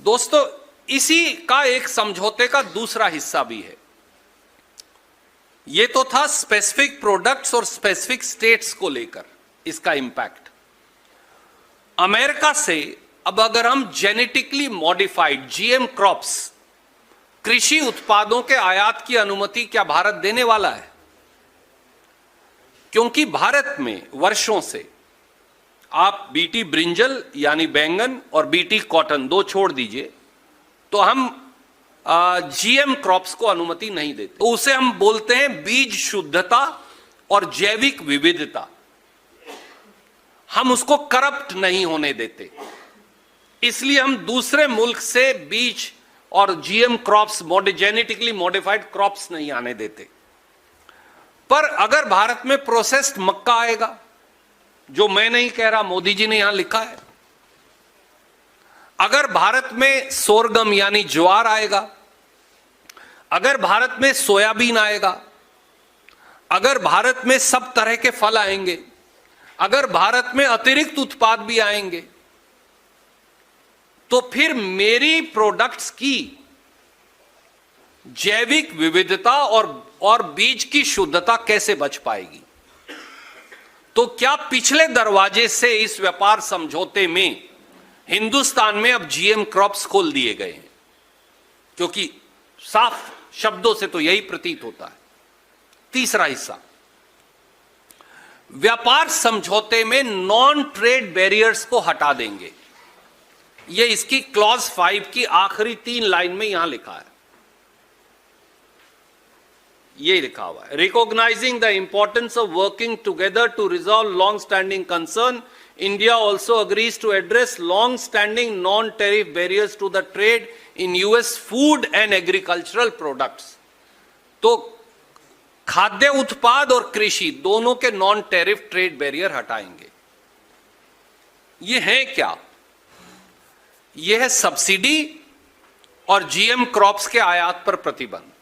दोस्तों, इसी का एक समझौते का दूसरा हिस्सा भी है। ये तो था स्पेसिफिक प्रोडक्ट्स और स्पेसिफिक स्टेट्स को लेकर इसका इंपैक्ट। अमेरिका से अब अगर हम जेनेटिकली मॉडिफाइड जीएम क्रॉप्स, कृषि उत्पादों के आयात की अनुमति क्या भारत देने वाला है? क्योंकि भारत में वर्षों से आप बीटी ब्रिंजल यानी बैंगन और बीटी कॉटन दो छोड़ दीजिए, तो हम जीएम क्रॉप्स को अनुमति नहीं देते। तो उसे हम बोलते हैं बीज शुद्धता और जैविक विविधता। हम उसको करप्ट नहीं होने देते, इसलिए हम दूसरे मुल्क से बीज और GM crops, genetically modified crops नहीं आने देते। पर अगर भारत में प्रोसेस्ड मक्का आएगा, जो मैं नहीं कह रहा, मोदी जी ने यहां लिखा है, अगर भारत में सोरगम यानी ज्वार आएगा, अगर भारत में सोयाबीन आएगा, अगर भारत में सब तरह के फल आएंगे, अगर भारत में अतिरिक्त उत्पाद भी आएंगे, तो फिर मेरी प्रोडक्ट्स की जैविक विविधता और बीज की शुद्धता कैसे बच पाएगी? तो क्या पिछले दरवाजे से इस व्यापार समझौते में हिंदुस्तान में अब जीएम क्रॉप्स खोल दिए गए हैं? क्योंकि साफ शब्दों से तो यही प्रतीत होता है। तीसरा हिस्सा, व्यापार समझौते में नॉन ट्रेड बैरियर्स को हटा देंगे। यह इसकी क्लॉज 5 की आखिरी 3 लाइन में यहां लिखा है। ये लिखा हुआ है, recognising the importance of working together to resolve long standing concern, India also agrees to address long-standing non-tariff barriers to the trade in US food and agricultural products. तो खाद्य उत्पाद और कृषि दोनों के नॉन टैरिफ ट्रेड बैरियर हटाएंगे। ये है क्या? यह है सब्सिडी और जीएम क्रॉप्स के आयात पर प्रतिबंध।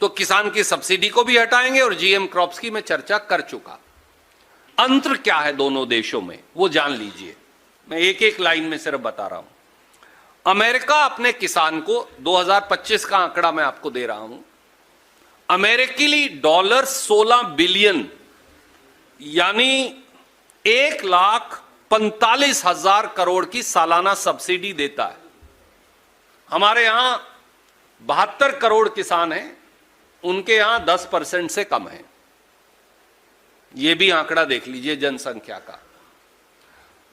तो किसान की सब्सिडी को भी हटाएंगे और जीएम क्रॉप्स की मैं चर्चा कर चुका। अंतर क्या है दोनों देशों में, वो जान लीजिए। मैं एक एक लाइन में सिर्फ बता रहा हूं। अमेरिका अपने किसान को 2025 का आंकड़ा मैं आपको दे रहा हूं, अमेरिकी डॉलर 16 बिलियन यानी 1,45,000 करोड़ की सालाना सब्सिडी देता है। हमारे यहां 72 करोड़ किसान हैं, उनके यहां 10% से कम है। यह भी आंकड़ा देख लीजिए जनसंख्या का।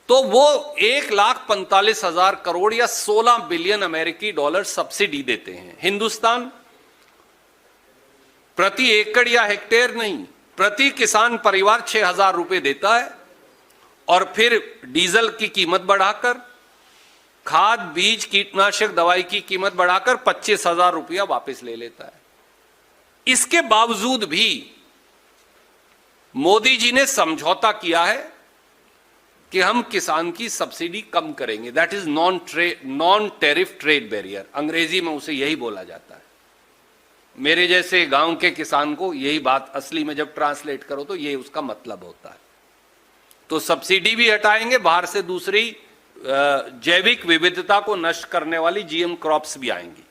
तो वो 1,45,000 करोड़ या 16 बिलियन अमेरिकी डॉलर सब्सिडी देते हैं। हिंदुस्तान प्रति एकड़ या हेक्टेयर नहीं, प्रति किसान परिवार 6,000 रुपए देता है और फिर डीजल की कीमत बढ़ाकर, खाद बीज कीटनाशक दवाई की कीमत बढ़ाकर 25,000 रुपया वापस ले लेता है। इसके बावजूद भी मोदी जी ने समझौता किया है कि हम किसान की सब्सिडी कम करेंगे। That is non tariff trade barrier, अंग्रेजी में उसे यही बोला जाता है। मेरे जैसे गांव के किसान को यही बात असली में जब ट्रांसलेट करो तो ये उसका मतलब होता है। तो सब्सिडी भी हटाएंगे, बाहर से दूसरी जैविक विविधता को नष्ट करने वाली जीएम क्रॉप्स भी आएंगी।